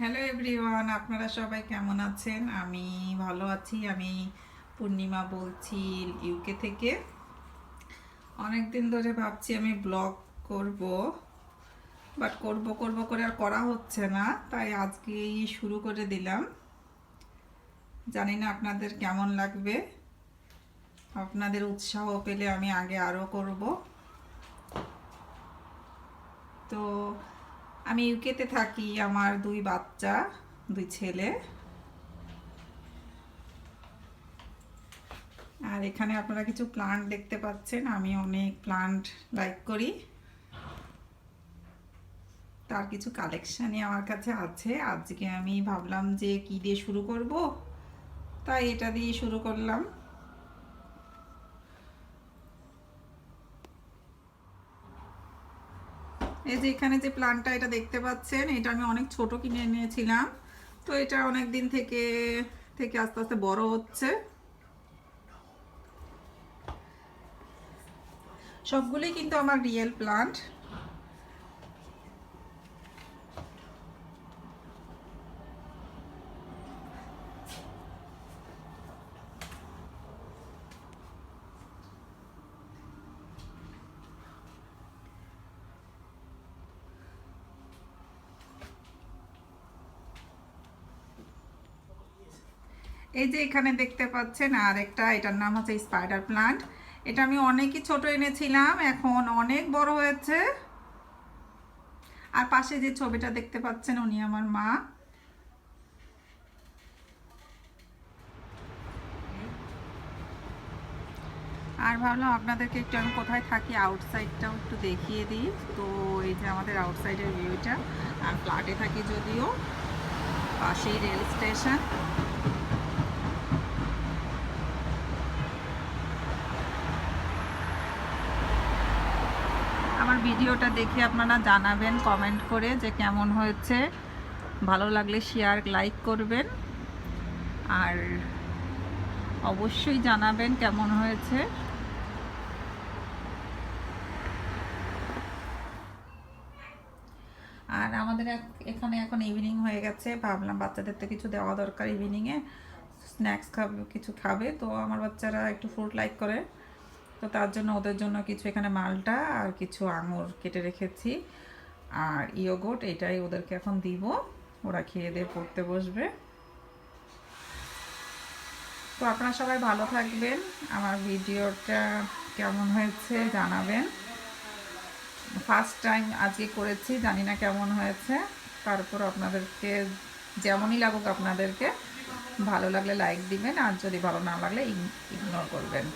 Hello everyone, আপনারা সবাই কেমন আছেন? আমি ভালো আছি। আমি পূর্ণিমা বলছি ইউকে থেকে। অনেক দিন ধরে ভাবছি আমি ব্লগ করব, বাট করব করব করে আর করা হচ্ছে না, তাই আজকেই শুরু করে দিলাম। জানি না আপনাদের কেমন লাগবে। আপনাদের উৎসাহ পেলে আমি আগে আরও করব। তো আমি ইউকেতে থাকি, আমার দুই বাচ্চা, দুই ছেলে। আর এখানে আপনারা কিছু প্লান্ট দেখতে পাচ্ছেন। আমি অনেক প্লান্ট লাইক করি, তার কিছু কালেকশানই আমার কাছে আছে। আজকে আমি ভাবলাম যে কি দিয়ে শুরু করব, তাই এটা দিয়ে শুরু করলাম। এই যে এখানে যে প্লান্টটা এটা দেখতে পাচ্ছেন, এটা আমি অনেক ছোট কিনে এনেছিলাম। তো এটা অনেক দিন থেকে থেকে আস্তে আস্তে বড় হচ্ছে। সবগুলোই কিন্তু আমার রিয়েল প্লান্ট। এই যে এখানে দেখতে পাচ্ছেন আর একটা, এটার নাম হচ্ছে স্পাইডার প্লান্ট। এটা আমি অনেকই ছোট এনেছিলাম, এখন অনেক বড় হয়েছে। আর পাশে যে ছবিটা দেখতে পাচ্ছেন, উনি আমার মা। আর ভাবলাম আপনাদেরকে একটু আমি কোথায় থাকি আউটসাইডটাও একটু দেখিয়ে দিই। তো এই যে আমাদের আউটসাইডের ভিউটা। আর ফ্ল্যাটে থাকি যদিও, পাশেই রেল স্টেশন। আমার ভিডিওটা দেখে আপনারা জানাবেন কমেন্ট করে যে কেমন হয়েছে। ভালো লাগলে শেয়ার লাইক করবেন, আর অবশ্যই জানাবেন কেমন হয়েছে। আর আমাদের এখানে এখন ইভিনিং হয়ে গেছে, ভাবলাম বাচ্চাদের তো কিছু দেওয়া দরকার। ইভিনিংয়ে স্ন্যাক্স খাবে, কিছু খাবে। তো আমার বাচ্চারা একটু ফ্রুট লাইক করে, তো তার জন্য ওদের জন্য কিছু এখানে মালটা আর কিছু আঙুর কেটে রেখেছি, আর ইয়োগurt, এটাই ওদেরকে এখন দিব। ওরা খেয়ে দিয়ে পড়তে বসবে। তো আপনারা সবাই ভালো থাকবেন। আমার ভিডিওটা কেমন হয়েছে জানাবেন। ফার্স্ট টাইম আজকে করেছি, জানি না কেমন হয়েছে। তারপর আপনাদেরকে যেমনই লাগুক, আপনাদেরকে ভালো লাগলে লাইক দিবেন, আর যদি ভালো না লাগলে ইগনোর করবেন।